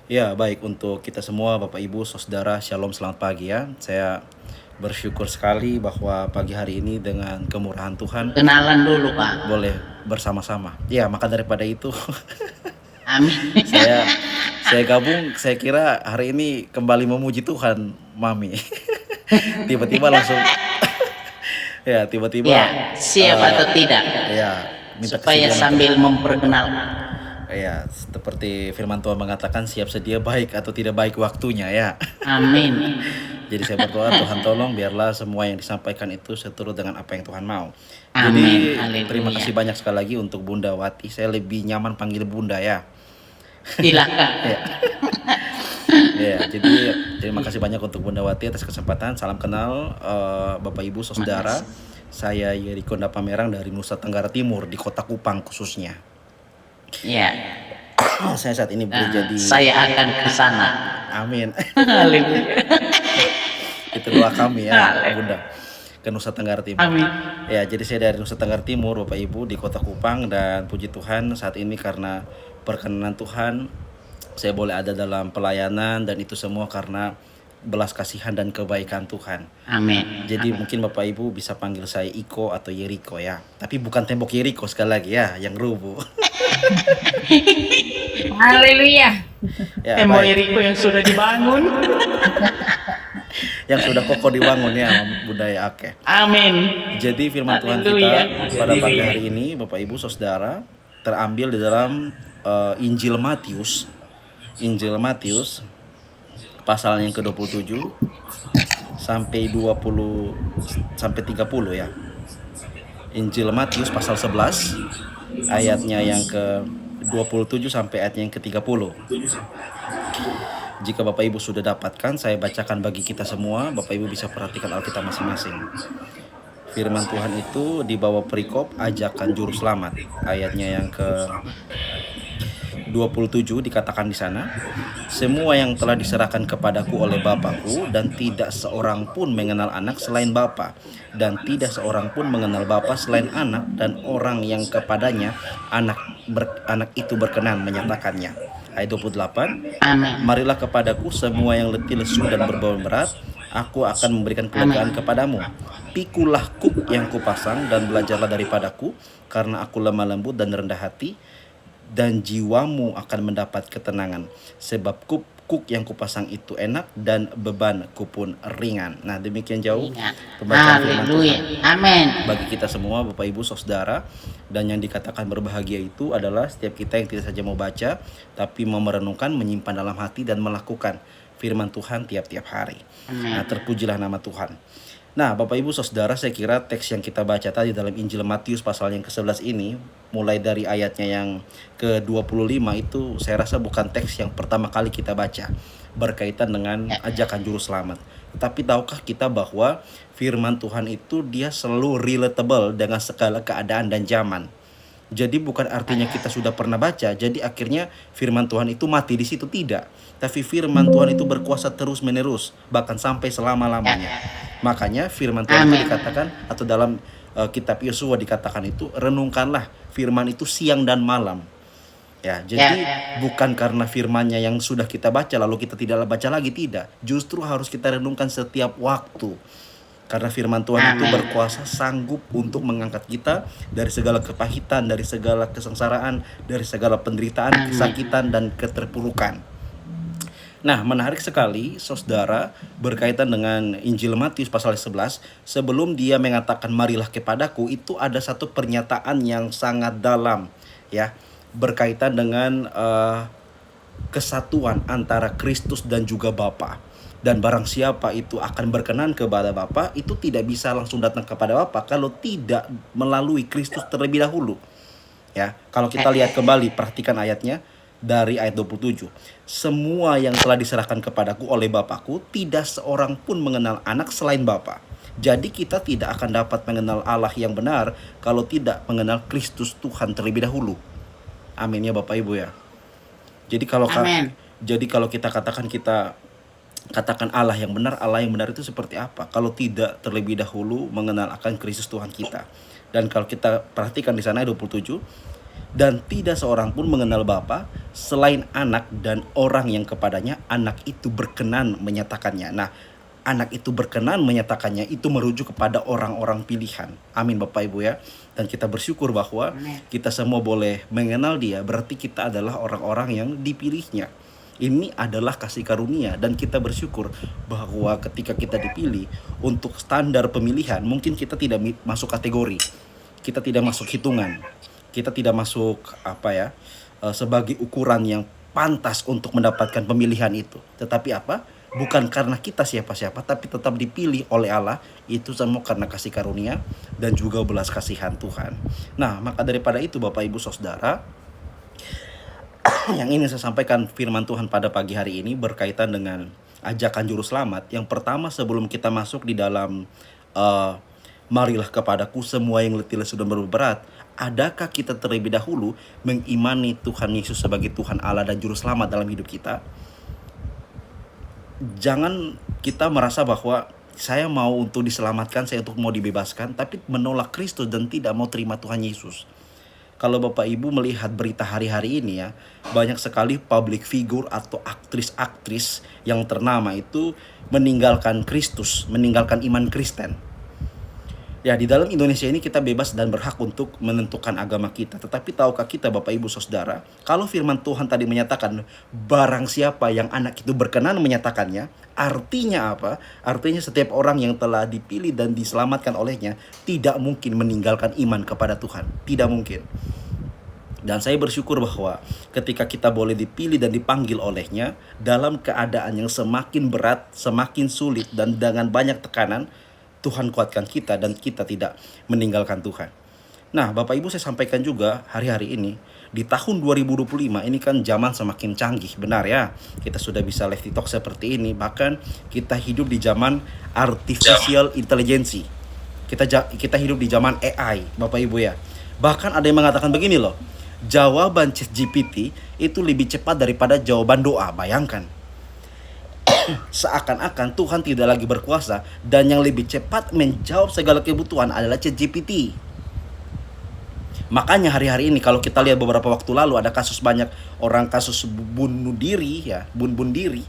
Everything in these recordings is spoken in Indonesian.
Ya, baik untuk kita semua, Bapak Ibu, Saudara, Shalom, selamat pagi ya. Saya bersyukur sekali bahwa pagi hari ini dengan kemurahan Tuhan Perkenalan dulu, Pak. boleh bersama-sama. Ya, maka daripada itu Amin. saya saya gabung, saya kira hari ini kembali memuji Tuhan, Mami. Tiba-tiba langsung ya, tiba-tiba Ya, siap atau tidak? ya minta Supaya kesediaan untuk sambil memperkenalkan. ya seperti firman Tuhan mengatakan siap sedia baik atau tidak baik waktunya ya. Amin. Jadi saya berdoa Tuhan tolong biarlah semua yang disampaikan itu seturut dengan apa yang Tuhan mau. Amin. Jadi terima Haleluya. kasih banyak sekali lagi untuk Bunda Wati. Saya lebih nyaman panggil Bunda ya. Silakan. Ya, ya. Jadi terima kasih banyak untuk Bunda Wati atas kesempatan. Salam kenal Bapak Ibu Terima Saudara. kasih. Saya Yeriko Dapamerang dari Nusa Tenggara Timur di Kota Kupang khususnya. Ya, Saya saat ini bekerja di saya akan ke sana. Amin. Haleluya. Itu doa kami ya, Haleluya. Bunda. Ke Nusa Tenggara Timur. Amin. Ya, jadi saya dari Nusa Tenggara Timur, Bapak Ibu, di Kota Kupang, dan puji Tuhan saat ini karena perkenan Tuhan, saya boleh ada dalam pelayanan dan itu semua karena belas kasihan dan kebaikan Tuhan. Amin. Jadi mungkin Bapak Ibu bisa panggil saya Iko atau Yeriko ya. Tapi bukan tembok Yeriko sekali lagi ya, yang rubuh. Haleluya. Ya, Tembok baik. Yeriko yang sudah dibangun. Yang sudah kokoh dibangun ya, budaya Oke. Amin. Jadi firman Tuhan Haleluya. kita pada pagi hari ini, Bapak Ibu Saudara, terambil di dalam Injil Matius. Injil Matius pasal yang ke-27 sampai 20 sampai 30 ya. Injil Matius pasal 11 ayatnya yang ke-27 sampai ayatnya yang ke-30. Jika Bapak Ibu sudah dapatkan, saya bacakan bagi kita semua. Bapak Ibu bisa perhatikan Alkitab masing-masing. Firman Tuhan itu di bawah perikop ajakan juru selamat. Ayatnya yang ke 27 dikatakan di sana, semua yang telah diserahkan kepadaku oleh Bapakku, dan tidak seorang pun mengenal anak selain Bapa, dan tidak seorang pun mengenal Bapa selain anak, dan orang yang kepadanya anak itu berkenan menyatakannya. Ayat 28, Amin. marilah kepadaku semua yang letih lesu dan berbeban berat, aku akan memberikan kelegaan kepadamu. Pikulah kuk yang kupasang dan belajarlah daripadaku, karena aku lemah lembut dan rendah hati, dan jiwamu akan mendapat ketenangan. Sebab kuk yang kupasang itu enak dan bebanku pun ringan. Nah, demikian jauh Ingat. pembacaan firman Tuhan Haleluya. Amin. bagi kita semua, Bapak Ibu Saudara. Dan yang dikatakan berbahagia itu adalah setiap kita yang tidak saja mau baca, tapi mau merenungkan, menyimpan dalam hati, dan melakukan firman Tuhan tiap-tiap hari. Nah, terpujilah nama Tuhan. Nah, Bapak Ibu Saudara, saya kira teks yang kita baca tadi dalam Injil Matius pasal yang ke-11 ini, mulai dari ayatnya yang ke-25 itu, saya rasa bukan teks yang pertama kali kita baca berkaitan dengan ajakan juru selamat. Tetapi tahukah kita bahwa firman Tuhan itu dia selalu relatable dengan segala keadaan dan zaman. Jadi bukan artinya kita sudah pernah baca, jadi akhirnya firman Tuhan itu mati di situ, tidak. Tapi firman Tuhan itu berkuasa terus menerus, bahkan sampai selama-lamanya. Makanya firman Tuhan itu dikatakan, atau dalam kitab Yosua dikatakan itu, renungkanlah firman itu siang dan malam. Ya, jadi bukan karena firmannya yang sudah kita baca lalu kita tidak baca lagi, tidak. Justru harus kita renungkan setiap waktu. Karena firman Tuhan itu berkuasa, sanggup untuk mengangkat kita dari segala kepahitan, dari segala kesengsaraan, dari segala penderitaan, kesakitan, dan keterpurukan. Nah, menarik sekali saudara berkaitan dengan Injil Matius pasal 11. Sebelum dia mengatakan marilah kepadaku, itu ada satu pernyataan yang sangat dalam ya, berkaitan dengan kesatuan antara Kristus dan juga Bapa. Dan barang siapa itu akan berkenan kepada Bapa, itu tidak bisa langsung datang kepada Bapa kalau tidak melalui Kristus terlebih dahulu. Ya, kalau kita lihat kembali, perhatikan ayatnya dari ayat 27. Semua yang telah diserahkan kepadaku oleh Bapakku, tidak seorang pun mengenal anak selain Bapa. Jadi kita tidak akan dapat mengenal Allah yang benar kalau tidak mengenal Kristus Tuhan terlebih dahulu. Amin ya Bapak Ibu ya. Jadi kalau kita katakan Allah yang benar itu seperti apa kalau tidak terlebih dahulu mengenal akan Kristus Tuhan kita. Dan kalau kita perhatikan di sana 27, Dan tidak seorang pun mengenal Bapa selain anak dan orang yang kepadanya anak itu berkenan menyatakannya. Nah, anak itu berkenan menyatakannya itu merujuk kepada orang-orang pilihan. Amin Bapak Ibu ya. Dan kita bersyukur bahwa kita semua boleh mengenal dia, berarti kita adalah orang-orang yang dipilihnya. Ini adalah kasih karunia dan kita bersyukur bahwa ketika kita dipilih untuk standar pemilihan, mungkin kita tidak masuk kategori. Kita tidak masuk hitungan. Kita tidak masuk sebagai ukuran yang pantas untuk mendapatkan pemilihan itu. Tetapi bukan karena kita siapa-siapa, tapi tetap dipilih oleh Allah. Itu semua karena kasih karunia dan juga belas kasihan Tuhan. Nah, maka daripada itu Bapak Ibu Saudara, yang ingin saya sampaikan firman Tuhan pada pagi hari ini berkaitan dengan ajakan juru selamat. Yang pertama, sebelum kita masuk di dalam marilah kepadaku semua yang letih lesu dan berberat, adakah kita terlebih dahulu mengimani Tuhan Yesus sebagai Tuhan Allah dan juru selamat dalam hidup kita? Jangan kita merasa bahwa saya mau untuk diselamatkan, saya untuk mau dibebaskan, tapi menolak Kristus dan tidak mau terima Tuhan Yesus. Kalau Bapak Ibu melihat berita hari-hari ini ya, banyak sekali public figure atau aktris-aktris yang ternama itu meninggalkan Kristus, meninggalkan iman Kristen. Ya, di dalam Indonesia ini kita bebas dan berhak untuk menentukan agama kita. Tetapi tahukah kita Bapak Ibu Saudara, kalau firman Tuhan tadi menyatakan barang siapa yang anak itu berkenan menyatakannya, artinya apa? Artinya setiap orang yang telah dipilih dan diselamatkan olehnya tidak mungkin meninggalkan iman kepada Tuhan. Tidak mungkin. Dan saya bersyukur bahwa ketika kita boleh dipilih dan dipanggil olehnya dalam keadaan yang semakin berat, semakin sulit dan dengan banyak tekanan, Tuhan kuatkan kita dan kita tidak meninggalkan Tuhan. Nah, Bapak Ibu, saya sampaikan juga hari-hari ini di tahun 2025 ini kan zaman semakin canggih, benar ya. Kita sudah bisa live TikTok seperti ini, bahkan kita hidup di zaman artificial intelligence. Kita hidup di zaman AI, Bapak Ibu ya. Bahkan ada yang mengatakan begini loh, jawaban ChatGPT itu lebih cepat daripada jawaban doa. Bayangkan. Seakan-akan Tuhan tidak lagi berkuasa dan yang lebih cepat menjawab segala kebutuhan adalah ChatGPT. Makanya hari-hari ini kalau kita lihat beberapa waktu lalu ada banyak orang kasus bunuh diri ya, bunuh diri.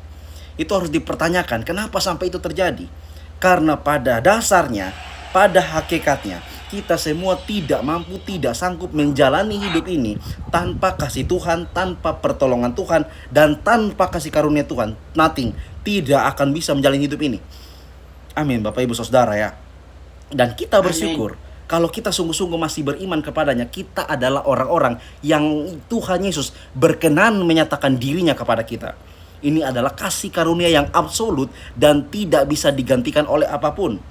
Itu harus dipertanyakan kenapa sampai itu terjadi. Karena pada dasarnya, pada hakikatnya kita semua tidak mampu, tidak sanggup menjalani hidup ini tanpa kasih Tuhan, tanpa pertolongan Tuhan, dan tanpa kasih karunia Tuhan. Nothing, tidak akan bisa menjalani hidup ini. Amin Bapak Ibu Saudara ya. Dan kita bersyukur kalau kita sungguh-sungguh masih beriman kepadanya, kita adalah orang-orang yang Tuhan Yesus berkenan menyatakan dirinya kepada kita. Ini adalah kasih karunia yang absolut dan tidak bisa digantikan oleh apapun.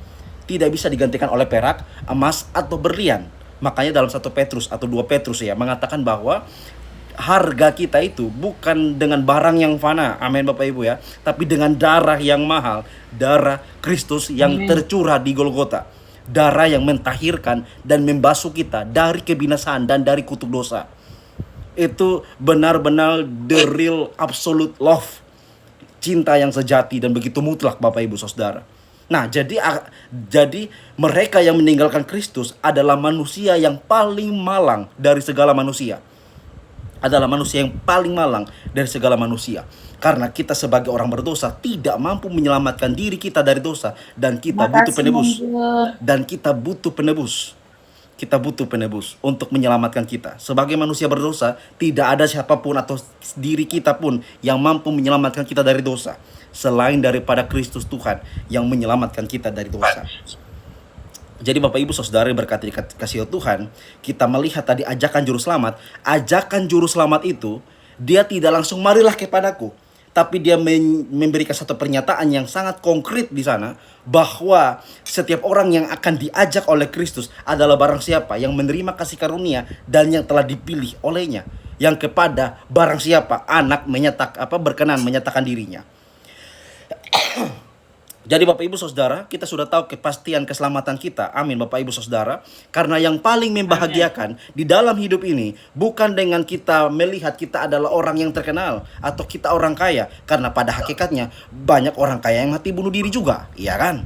Tidak bisa digantikan oleh perak, emas, atau berlian. Makanya dalam 1 Petrus atau 2 Petrus ya mengatakan bahwa harga kita itu bukan dengan barang yang fana, amin Bapak Ibu ya, tapi dengan darah yang mahal, darah Kristus yang tercurah di Golgota. Darah yang mentahirkan dan membasuh kita dari kebinasaan dan dari kutuk dosa. Itu benar-benar the real absolute love. Cinta yang sejati dan begitu mutlak Bapak Ibu Saudara. Nah, jadi mereka yang meninggalkan Kristus adalah manusia yang paling malang dari segala manusia. Adalah manusia yang paling malang dari segala manusia. Karena kita sebagai orang berdosa tidak mampu menyelamatkan diri kita dari dosa. Dan kita butuh penebus. Dan kita butuh penebus. Kita butuh penebus untuk menyelamatkan kita. Sebagai manusia berdosa, tidak ada siapapun atau diri kita pun yang mampu menyelamatkan kita dari dosa. Selain daripada Kristus Tuhan yang menyelamatkan kita dari dosa. Jadi Bapak Ibu Saudara berkati kasih Tuhan, kita melihat tadi ajakan juru selamat. Ajakan juru selamat itu, dia tidak langsung marilah kepadaku. Tapi dia memberikan satu pernyataan yang sangat konkret di sana. Bahwa setiap orang yang akan diajak oleh Kristus adalah barang siapa yang menerima kasih karunia dan yang telah dipilih olehnya. Yang kepada barang siapa anak berkenan menyatakan dirinya. Jadi Bapak Ibu Saudara, kita sudah tahu kepastian keselamatan kita. Amin Bapak Ibu Saudara. Karena yang paling membahagiakan di dalam hidup ini bukan dengan kita melihat kita adalah orang yang terkenal atau kita orang kaya. Karena pada hakikatnya banyak orang kaya yang mati bunuh diri juga, iya kan?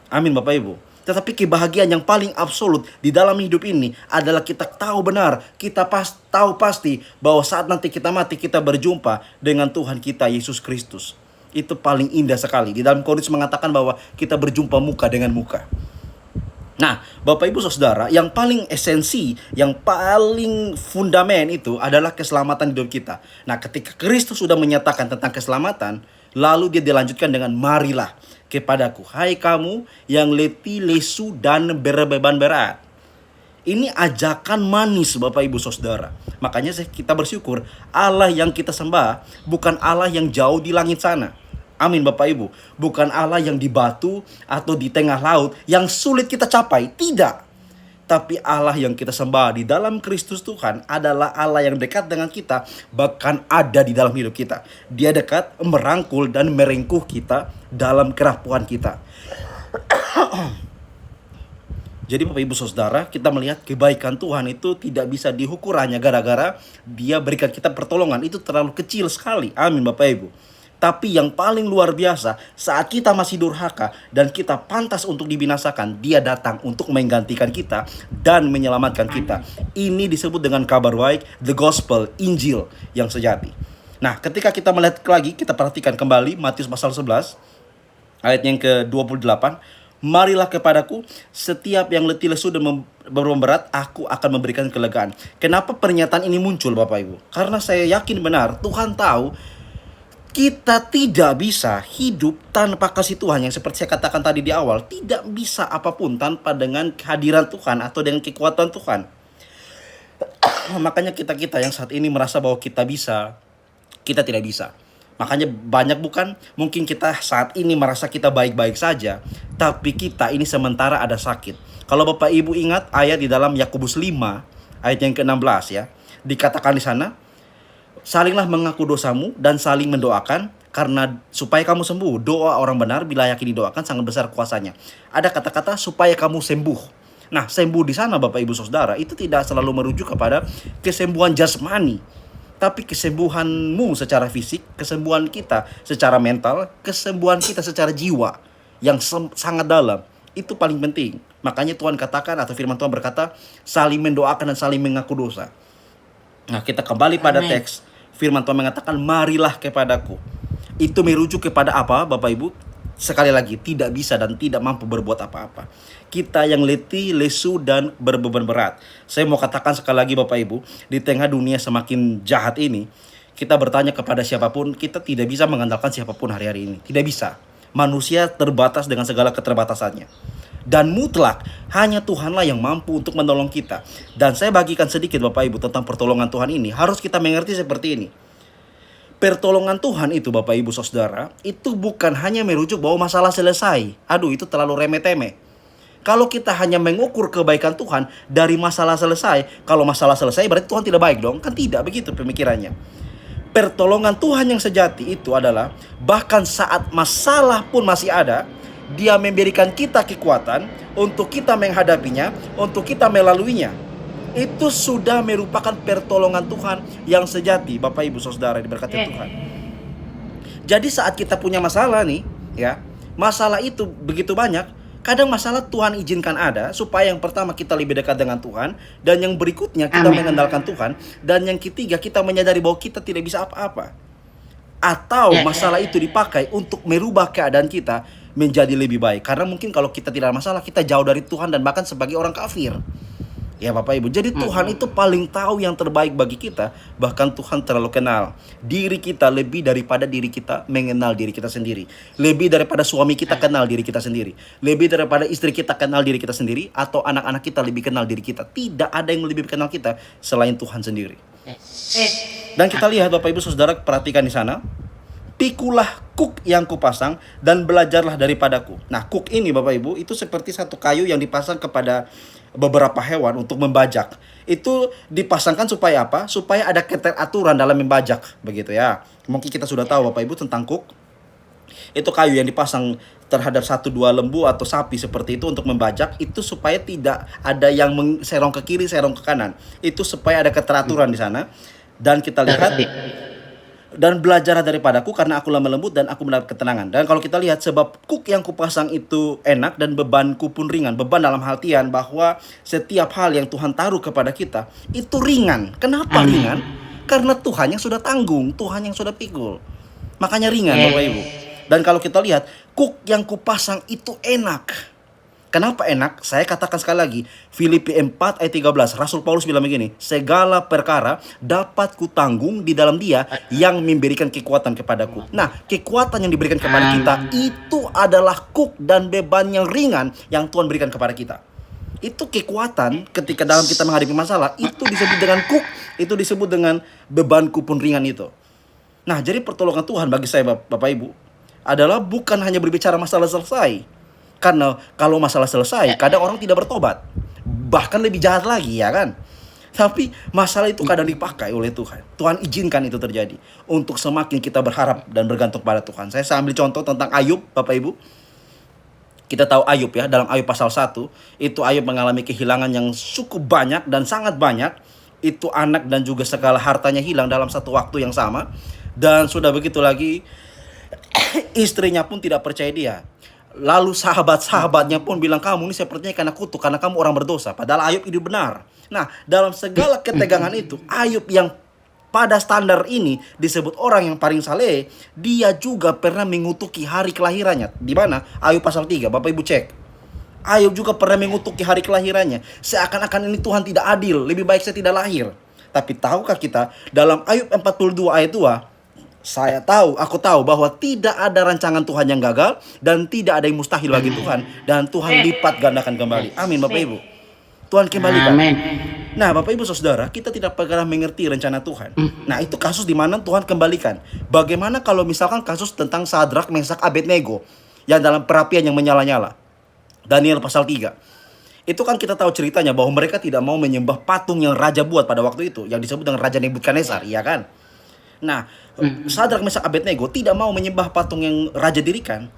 Amin Bapak Ibu. Tetapi kebahagiaan yang paling absolut di dalam hidup ini adalah kita tahu benar, kita tahu pasti bahwa saat nanti kita mati kita berjumpa dengan Tuhan kita Yesus Kristus. Itu paling indah sekali. Di dalam Korintus mengatakan bahwa kita berjumpa muka dengan muka. Nah, Bapak Ibu Saudara, yang paling esensi, yang paling fundamen itu adalah keselamatan hidup kita. Nah, ketika Kristus sudah menyatakan tentang keselamatan, lalu dia dilanjutkan dengan marilah kepadaku, hai kamu yang letih, lesu, dan berbeban berat. Ini ajakan manis Bapak Ibu Saudara. Makanya kita bersyukur Allah yang kita sembah bukan Allah yang jauh di langit sana. Amin Bapak Ibu. Bukan Allah yang di batu atau di tengah laut yang sulit kita capai. Tidak. Tapi Allah yang kita sembah di dalam Kristus Tuhan adalah Allah yang dekat dengan kita, bahkan ada di dalam hidup kita. Dia dekat, merangkul dan merengkuh kita dalam kerapuhan kita. Jadi Bapak Ibu Saudara, kita melihat kebaikan Tuhan itu tidak bisa diukur hanya gara-gara dia berikan kita pertolongan. Itu terlalu kecil sekali. Amin Bapak Ibu. Tapi yang paling luar biasa, saat kita masih durhaka dan kita pantas untuk dibinasakan, dia datang untuk menggantikan kita dan menyelamatkan kita. Ini disebut dengan kabar baik, the gospel, Injil yang sejati. Nah, ketika kita melihat lagi, kita perhatikan kembali Matius pasal 11, ayat yang ke-28. Marilah kepadaku setiap yang letih lesu dan beban berat, aku akan memberikan kelegaan. Kenapa pernyataan ini muncul Bapak Ibu? Karena saya yakin benar Tuhan tahu kita tidak bisa hidup tanpa kasih Tuhan. Yang seperti saya katakan tadi di awal, tidak bisa apapun tanpa dengan kehadiran Tuhan atau dengan kekuatan Tuhan. Makanya kita yang saat ini merasa bahwa kita bisa, kita tidak bisa. Makanya banyak bukan, mungkin kita saat ini merasa kita baik-baik saja, tapi kita ini sementara ada sakit. Kalau Bapak Ibu ingat ayat di dalam Yakobus 5 ayat yang ke-16 ya, dikatakan di sana, salinglah mengaku dosamu dan saling mendoakan karena supaya kamu sembuh. Doa orang benar bila yakin didoakan sangat besar kuasanya. Ada kata-kata supaya kamu sembuh. Nah, sembuh di sana Bapak Ibu Saudara itu tidak selalu merujuk kepada kesembuhan jasmani, tapi kesembuhanmu secara fisik, kesembuhan kita secara mental, kesembuhan kita secara jiwa yang sangat dalam. Itu paling penting. Makanya Tuhan katakan atau firman Tuhan berkata, saling mendoakan dan saling mengaku dosa. Nah, kita kembali pada teks. Firman Tuhan mengatakan, marilah kepadaku. Itu merujuk kepada apa Bapak Ibu? Sekali lagi, tidak bisa dan tidak mampu berbuat apa-apa. Kita yang letih, lesu, dan berbeban berat. Saya mau katakan sekali lagi Bapak Ibu, di tengah dunia semakin jahat ini, kita bertanya kepada siapapun, kita tidak bisa mengandalkan siapapun hari-hari ini. Tidak bisa. Manusia terbatas dengan segala keterbatasannya. Dan mutlak hanya Tuhanlah yang mampu untuk menolong kita. Dan saya bagikan sedikit Bapak Ibu tentang pertolongan Tuhan ini. Harus kita mengerti seperti ini. Pertolongan Tuhan itu Bapak Ibu Saudara, itu bukan hanya merujuk bahwa masalah selesai. Aduh, itu terlalu remeh-temeh. Kalau kita hanya mengukur kebaikan Tuhan dari masalah selesai, kalau masalah selesai berarti Tuhan tidak baik dong. Kan tidak begitu pemikirannya. Pertolongan Tuhan yang sejati itu adalah bahkan saat masalah pun masih ada, Dia memberikan kita kekuatan untuk kita menghadapinya, untuk kita melaluinya. Itu sudah merupakan pertolongan Tuhan yang sejati, Bapak Ibu Saudara diberkati Tuhan. Jadi saat kita punya masalah nih, ya, masalah itu begitu banyak. Kadang masalah Tuhan izinkan ada supaya yang pertama kita lebih dekat dengan Tuhan, dan yang berikutnya kita mengandalkan Tuhan, dan yang ketiga kita menyadari bahwa kita tidak bisa apa-apa. Atau masalah itu dipakai untuk merubah keadaan kita menjadi lebih baik. Karena mungkin kalau kita tidak ada masalah, kita jauh dari Tuhan dan bahkan sebagai orang kafir. Ya Bapak Ibu, jadi Tuhan itu paling tahu yang terbaik bagi kita. Bahkan Tuhan terlalu kenal diri kita lebih daripada diri kita mengenal diri kita sendiri. Lebih daripada suami kita kenal diri kita sendiri. Lebih daripada istri kita kenal diri kita sendiri. Atau anak-anak kita lebih kenal diri kita. Tidak ada yang lebih kenal kita selain Tuhan sendiri. Dan kita lihat Bapak Ibu Saudara, perhatikan di sana. Pikulah kuk yang kupasang dan belajarlah daripadaku. Nah, kuk ini Bapak Ibu itu seperti satu kayu yang dipasang kepada beberapa hewan untuk membajak. Itu dipasangkan supaya apa? Supaya ada keteraturan dalam membajak, begitu ya. Mungkin kita sudah tahu Bapak Ibu tentang kuk. Itu kayu yang dipasang terhadap 1-2 lembu atau sapi seperti itu untuk membajak. Itu supaya tidak ada yang serong ke kiri, serong ke kanan. Itu supaya ada keteraturan di sana. Dan kita lihat Dan belajarlah daripadaku karena aku lemah lembut dan aku mendapat ketenangan. Dan kalau kita lihat, sebab kuk yang kupasang itu enak dan bebanku pun ringan. Beban dalam artian bahwa setiap hal yang Tuhan taruh kepada kita itu ringan. Kenapa Amin. ringan? Karena Tuhan yang sudah tanggung, Tuhan yang sudah pikul. Makanya ringan, Bapak Ibu. Dan kalau kita lihat, kuk yang kupasang itu enak. Kenapa enak? Saya katakan sekali lagi, Filipi 4 ayat 13, Rasul Paulus bilang begini, segala perkara dapat kutanggung di dalam Dia yang memberikan kekuatan kepadaku. Nah, kekuatan yang diberikan kepada kita itu adalah kuk dan beban yang ringan yang Tuhan berikan kepada kita. Itu kekuatan ketika dalam kita menghadapi masalah, itu disebut dengan kuk, itu disebut dengan bebanku pun ringan itu. Nah, jadi pertolongan Tuhan bagi saya, Bapak Ibu, adalah bukan hanya berbicara masalah selesai. Karena kalau masalah selesai, kadang orang tidak bertobat. Bahkan lebih jahat lagi, ya kan? Tapi masalah itu kadang dipakai oleh Tuhan. Tuhan izinkan itu terjadi untuk semakin kita berharap dan bergantung pada Tuhan. Saya ambil contoh tentang Ayub, Bapak Ibu. Kita tahu Ayub ya, dalam Ayub pasal 1, itu Ayub mengalami kehilangan yang cukup banyak dan sangat banyak. Itu anak dan juga segala hartanya hilang dalam satu waktu yang sama. Dan sudah begitu lagi, istrinya pun tidak percaya dia. Lalu sahabat-sahabatnya pun bilang, kamu ini sepertinya karena kutuk, karena kamu orang berdosa. Padahal Ayub itu benar. Nah, dalam segala ketegangan itu, Ayub yang pada standar ini disebut orang yang paling saleh, dia juga pernah mengutuki hari kelahirannya. Di mana? Ayub pasal 3, Bapak Ibu cek. Ayub juga pernah mengutuki hari kelahirannya. Seakan-akan ini Tuhan tidak adil, lebih baik saya tidak lahir. Tapi tahukah kita, dalam Ayub 42 ayat 2, aku tahu bahwa tidak ada rancangan Tuhan yang gagal dan tidak ada yang mustahil bagi Tuhan, dan Tuhan lipat gandakan kembali. Amin, Bapak Ibu. Tuhan kembalikan. Amin. Nah, Bapak Ibu Saudara, kita tidak pernah mengerti rencana Tuhan. Nah, itu kasus di mana Tuhan kembalikan. Bagaimana kalau misalkan kasus tentang Sadrak, Mesak, Abednego yang dalam perapian yang menyala-nyala? Daniel pasal 3. Itu kan kita tahu ceritanya bahwa mereka tidak mau menyembah patung yang raja buat pada waktu itu, yang disebut dengan Raja Nebukadnezar, iya kan? Nah, Sadrak, Mesak, Abednego tidak mau menyembah patung yang raja dirikan.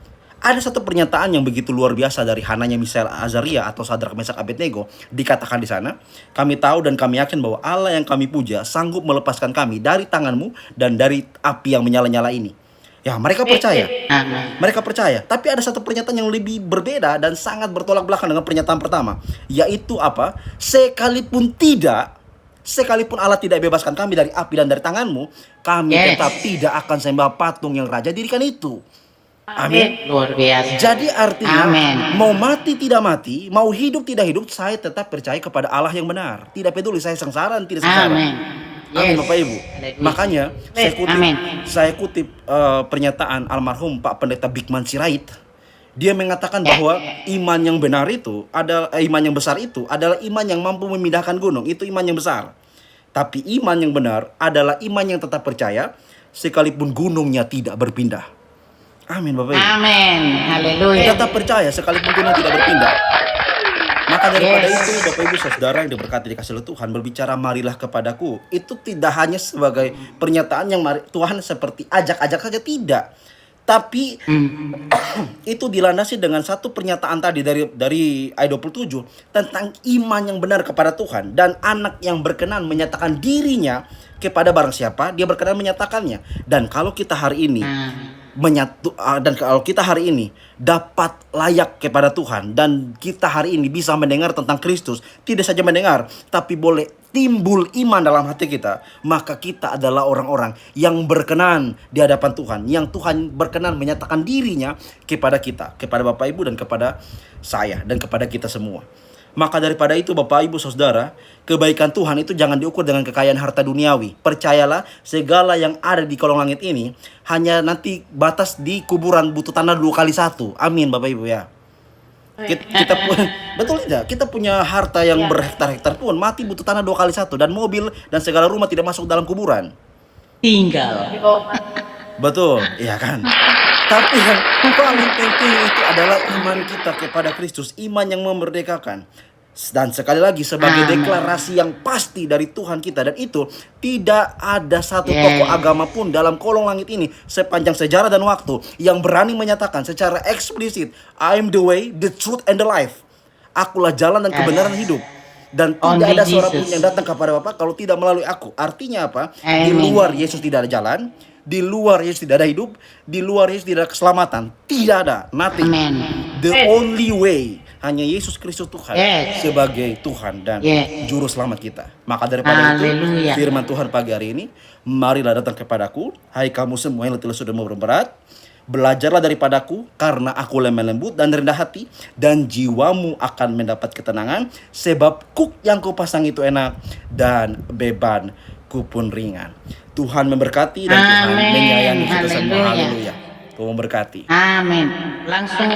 Ada satu pernyataan yang begitu luar biasa dari Hananya, Misael, Azaria atau Sadrak, Mesak, Abednego. Dikatakan di sana, kami tahu dan kami yakin bahwa Allah yang kami puja sanggup melepaskan kami dari tanganmu dan dari api yang menyala-nyala ini. Ya, mereka percaya. Amin. Mereka percaya. Tapi ada satu pernyataan yang lebih berbeda dan sangat bertolak belakang dengan pernyataan pertama. Yaitu apa? Sekalipun Allah tidak bebaskan kami dari api dan dari tanganmu, kami tetap tidak akan sembah patung yang raja dirikan itu. Amin. Luar biasa. Jadi artinya, Amin. mau mati tidak mati, mau hidup tidak hidup, saya tetap percaya kepada Allah yang benar. Tidak peduli saya sengsara dan tidak sengsara. Amin. Amin, Bapak Ibu. Haleluya. Makanya Amin. saya kutip pernyataan almarhum Pak Pendeta Bikman Sirait. Dia mengatakan bahwa iman yang benar itu adalah iman yang besar itu adalah iman yang mampu memindahkan gunung. Itu iman yang besar. Tapi iman yang benar adalah iman yang tetap percaya sekalipun gunungnya tidak berpindah. Amin, Bapak Ibu. Amin. Haleluya. Tetap percaya sekalipun gunung tidak berpindah. Maka daripada itu, Bapak Ibu Saudara yang diberkati dikasih oleh Tuhan, berbicara marilah kepadaku, itu tidak hanya sebagai pernyataan yang Tuhan seperti ajak-ajak saja, tidak. Tapi itu dilandasi dengan satu pernyataan tadi dari ayat 27 tentang iman yang benar kepada Tuhan, dan anak yang berkenan menyatakan dirinya kepada barang siapa dia berkenan menyatakannya. Dan kalau kita hari ini dapat layak kepada Tuhan, dan kita hari ini bisa mendengar tentang Kristus, tidak saja mendengar tapi boleh timbul iman dalam hati kita, maka kita adalah orang-orang yang berkenan di hadapan Tuhan, yang Tuhan berkenan menyatakan dirinya kepada kita, kepada Bapak Ibu dan kepada saya dan kepada kita semua. Maka daripada itu, Bapak Ibu Saudara, kebaikan Tuhan itu jangan diukur dengan kekayaan harta duniawi. Percayalah, segala yang ada di kolong langit ini hanya nanti batas di kuburan butuh tanah 2 kali 1. Amin, Bapak Ibu ya. Kita betul tidak? Kita punya harta yang berhektar-hektar pun mati butuh tanah 2 kali 1, dan mobil dan segala rumah tidak masuk dalam kuburan. Tinggal. Betul, iya kan? Tapi yang paling penting itu adalah iman kita kepada Kristus, iman yang memerdekakan. Dan sekali lagi sebagai deklarasi yang pasti dari Tuhan kita, dan itu tidak ada satu tokoh agama pun dalam kolong langit ini sepanjang sejarah dan waktu yang berani menyatakan secara eksplisit, I am the way, the truth, and the life. Akulah jalan dan kebenaran hidup. Dan tidak ada seorang pun yang datang kepada Bapa kalau tidak melalui aku. Artinya apa? Di luar Yesus tidak ada jalan, Di luar Yesus tidak ada hidup, di luar Yesus tidak ada keselamatan. Tidak ada, nothing. Amen. The only way hanya Yesus Kristus Tuhan Yes. sebagai Tuhan dan Yes. juru selamat kita. Maka daripada itu, Haleluya. firman Tuhan pagi hari ini, marilah datang kepadaku, hai kamu semua yang letih lesu dan berat, belajarlah daripadaku, karena aku lemah lembut dan rendah hati, dan jiwamu akan mendapat ketenangan, sebab kuk yang kupasang itu enak, dan bebanku pun ringan. Tuhan memberkati dan Tuhan Amin. menyayangi kita semua. Haleluya. Haleluya. Tuhan memberkati. Amin. Langsung